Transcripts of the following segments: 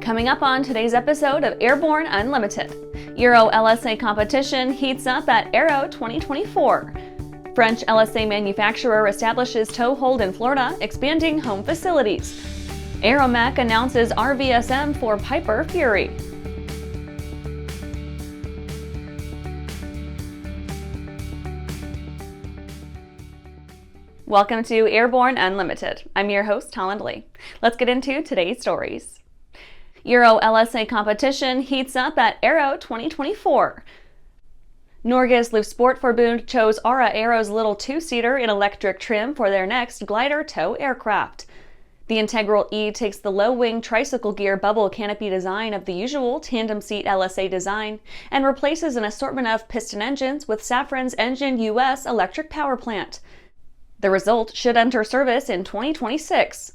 Coming up on today's episode of Airborne-Unlimited, Euro LSA competition heats up at Aero 2024. French LSA manufacturer establishes toehold in Florida, expanding home facilities. AeroMech announces RVSM for Piper Fury. Welcome to Airborne-Unlimited. I'm your host, Holland Lee. Let's get into today's stories. Euro LSA competition heats up at Aero 2024. Norges Luftsportforbund chose Aura Aero's little two-seater in electric trim for their next glider tow aircraft. The Integral E takes the low-wing tricycle gear bubble canopy design of the usual tandem seat LSA design and replaces an assortment of piston engines with Safran's ENGINEUS electric power plant. The result should enter service in 2026.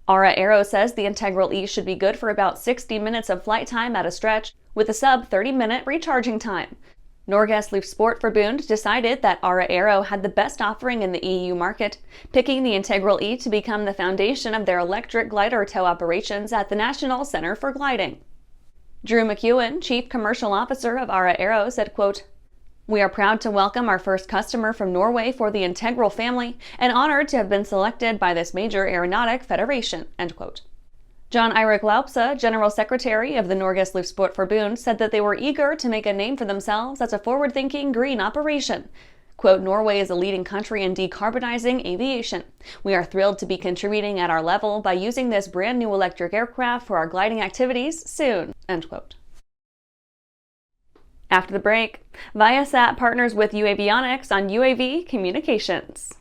Aura Aero says the Integral E should be good for about 60 minutes of flight time at a stretch, with a sub-30-minute recharging time. Norges Luftsportforbund decided that Aura Aero had the best offering in the EU market, picking the Integral E to become the foundation of their electric glider tow operations at the National Center for Gliding. Drew McEwen, Chief Commercial Officer of Aura Aero, said, quote, "We are proud to welcome our first customer from Norway for the Integral family and honored to have been selected by this major aeronautic federation," end quote. John Eirik Laupsa, General Secretary of the Norges Luftsportforbund, said that they were eager to make a name for themselves as a forward-thinking green operation. Quote, "Norway is a leading country in decarbonizing aviation. We are thrilled to be contributing at our level by using this brand new electric aircraft for our gliding activities soon," end quote. After the break, Viasat partners with uAvionix on UAV communications.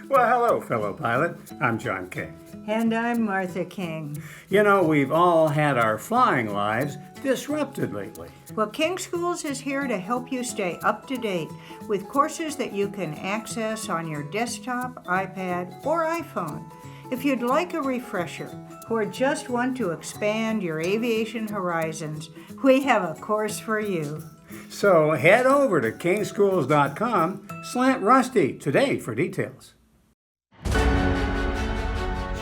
Well, hello, fellow pilot. I'm John King. And I'm Martha King. You know, we've all had our flying lives disrupted lately. Well, King Schools is here to help you stay up to date with courses that you can access on your desktop, iPad, or iPhone. If you'd like a refresher or just want to expand your aviation horizons, we have a course for you. So head over to kingschools.com/rusty today for details.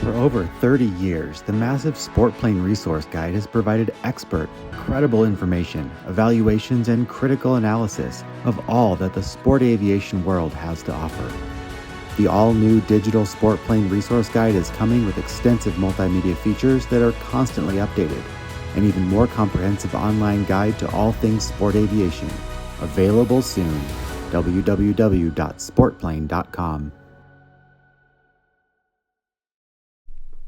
For over 30 years, the massive Sport Plane Resource Guide has provided expert, credible information, evaluations, and critical analysis of all that the sport aviation world has to offer. The all-new digital Sport Plane Resource Guide is coming with extensive multimedia features that are constantly updated, an even more comprehensive online guide to all things sport aviation. Available soon. www.sportplane.com.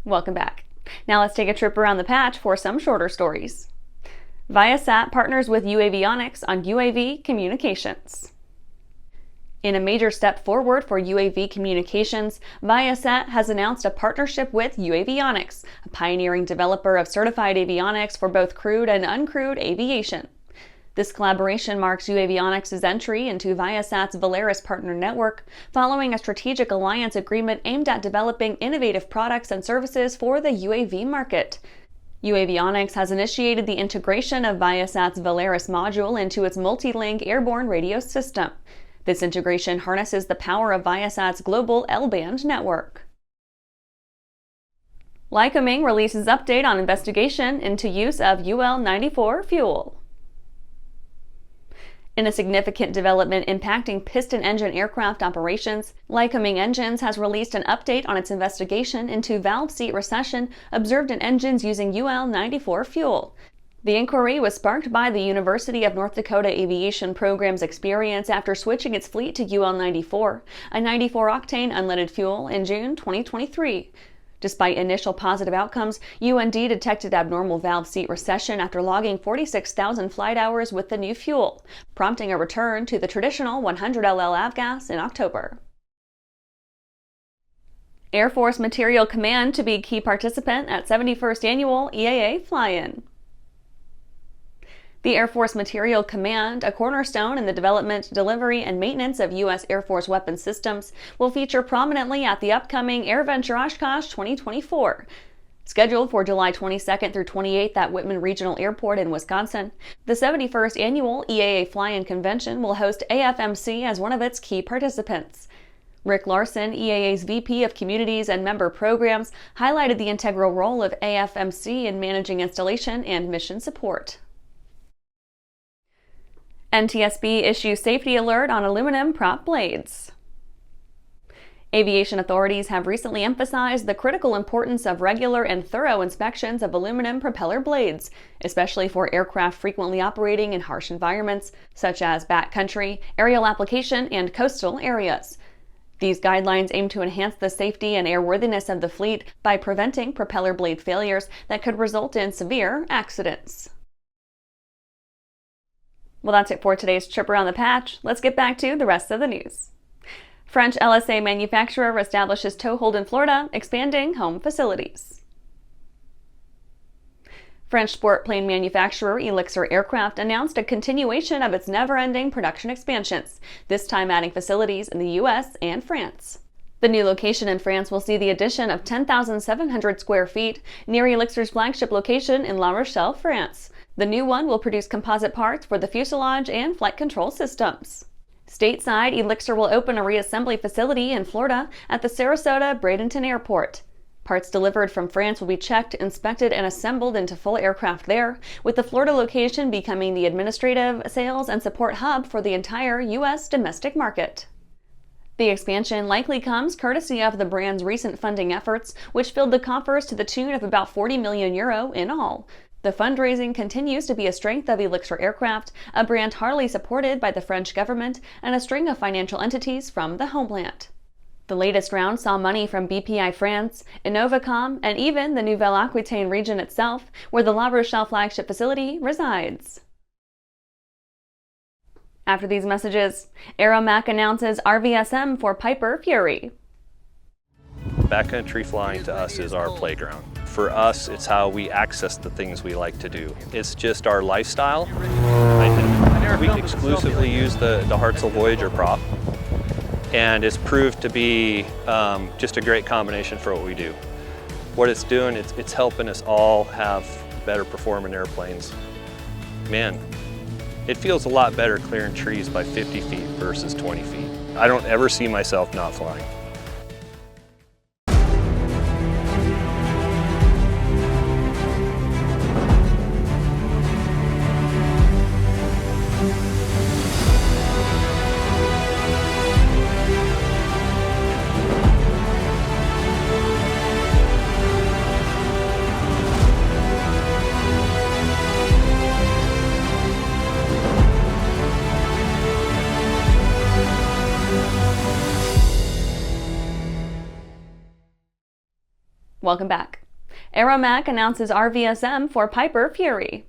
Welcome back. Now let's take a trip around the patch for some shorter stories. Viasat partners with uAvionix on UAV communications. In a major step forward for UAV communications, Viasat has announced a partnership with uAvionix, a pioneering developer of certified avionics for both crewed and uncrewed aviation. This collaboration marks uAvionix's entry into Viasat's Volaris partner network, following a strategic alliance agreement aimed at developing innovative products and services for the UAV market. uAvionix has initiated the integration of Viasat's Volaris module into its multi-link airborne radio system. This integration harnesses the power of Viasat's global L-band network. Lycoming releases update on investigation into use of UL-94 fuel. In a significant development impacting piston engine aircraft operations, Lycoming Engines has released an update on its investigation into valve seat recession observed in engines using UL-94 fuel. The inquiry was sparked by the University of North Dakota Aviation Program's experience after switching its fleet to UL-94, a 94-octane unleaded fuel, in June 2023. Despite initial positive outcomes, UND detected abnormal valve seat recession after logging 46,000 flight hours with the new fuel, prompting a return to the traditional 100 LL avgas in October. Air Force Materiel Command to be key participant at 71st Annual EAA Fly-In. The Air Force Materiel Command, a cornerstone in the development, delivery, and maintenance of U.S. Air Force weapons systems, will feature prominently at the upcoming AirVenture Oshkosh 2024. Scheduled for July 22nd through 28th at Whitman Regional Airport in Wisconsin, the 71st Annual EAA Fly-In Convention will host AFMC as one of its key participants. Rick Larson, EAA's VP of Communities and Member Programs, highlighted the integral role of AFMC in managing installation and mission support. NTSB issues safety alert on aluminum prop blades. Aviation authorities have recently emphasized the critical importance of regular and thorough inspections of aluminum propeller blades, especially for aircraft frequently operating in harsh environments, such as backcountry, aerial application, and coastal areas. These guidelines aim to enhance the safety and airworthiness of the fleet by preventing propeller blade failures that could result in severe accidents. Well, that's it for today's trip around the patch. Let's get back to the rest of the news. French LSA manufacturer establishes toehold in Florida, expanding home facilities. French sport plane manufacturer Elixir Aircraft announced a continuation of its never-ending production expansions, this time adding facilities in the U.S. and France. The new location in France will see the addition of 10,700 square feet near Elixir's flagship location in La Rochelle, France. The new one will produce composite parts for the fuselage and flight control systems. Stateside, Elixir will open a reassembly facility in Florida at the Sarasota Bradenton Airport. Parts delivered from France will be checked, inspected, and assembled into full aircraft there, with the Florida location becoming the administrative, sales, and support hub for the entire U.S. domestic market. The expansion likely comes courtesy of the brand's recent funding efforts, which filled the coffers to the tune of about €40 million in all. The fundraising continues to be a strength of Elixir Aircraft, a brand hardly supported by the French government and a string of financial entities from the homeland. The latest round saw money from BPI France, Innovacom, and even the Nouvelle-Aquitaine region itself, where the La Rochelle flagship facility resides. After these messages, AeroMech announces RVSM for Piper Fury. Backcountry flying to us is our playground. For us, it's how we access the things we like to do. It's just our lifestyle. We exclusively use the Hartzell Voyager prop, and it's proved to be just a great combination for what we do. What it's doing, it's helping us all have better performing airplanes. Man, it feels a lot better clearing trees by 50 feet versus 20 feet. I don't ever see myself not flying. Welcome back. AeroMech announces RVSM for Piper Fury.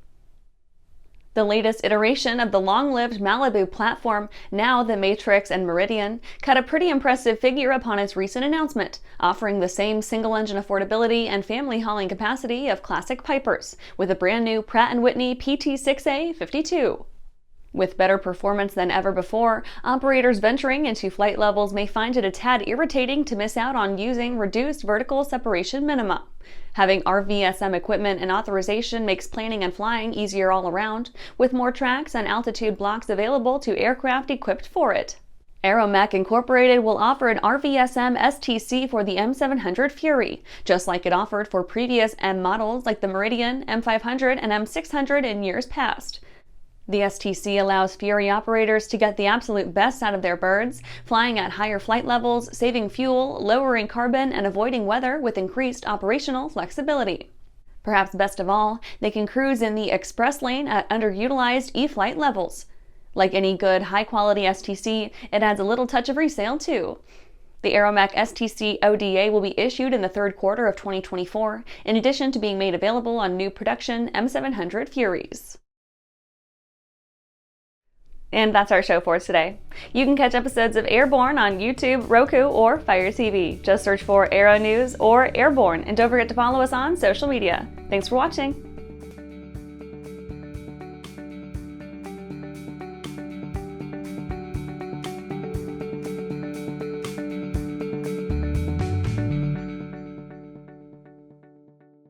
The latest iteration of the long-lived Malibu platform, now the Matrix and Meridian, cut a pretty impressive figure upon its recent announcement, offering the same single-engine affordability and family hauling capacity of classic Pipers, with a brand new Pratt & Whitney PT6A-52. With better performance than ever before, operators venturing into flight levels may find it a tad irritating to miss out on using reduced vertical separation minima. Having RVSM equipment and authorization makes planning and flying easier all around, with more tracks and altitude blocks available to aircraft equipped for it. AeroMech Incorporated will offer an RVSM STC for the M700 Fury, just like it offered for previous M models like the Meridian, M500, and M600 in years past. The STC allows Fury operators to get the absolute best out of their birds, flying at higher flight levels, saving fuel, lowering carbon, and avoiding weather with increased operational flexibility. Perhaps best of all, they can cruise in the express lane at underutilized E-flight levels. Like any good, high-quality STC, it adds a little touch of resale too. The AeroMech STC ODA will be issued in the third quarter of 2024, in addition to being made available on new production M700 Furies. And that's our show for today. You can catch episodes of Airborne on YouTube, Roku, or Fire TV. Just search for Aero-News or Airborne, and don't forget to follow us on social media. Thanks for watching.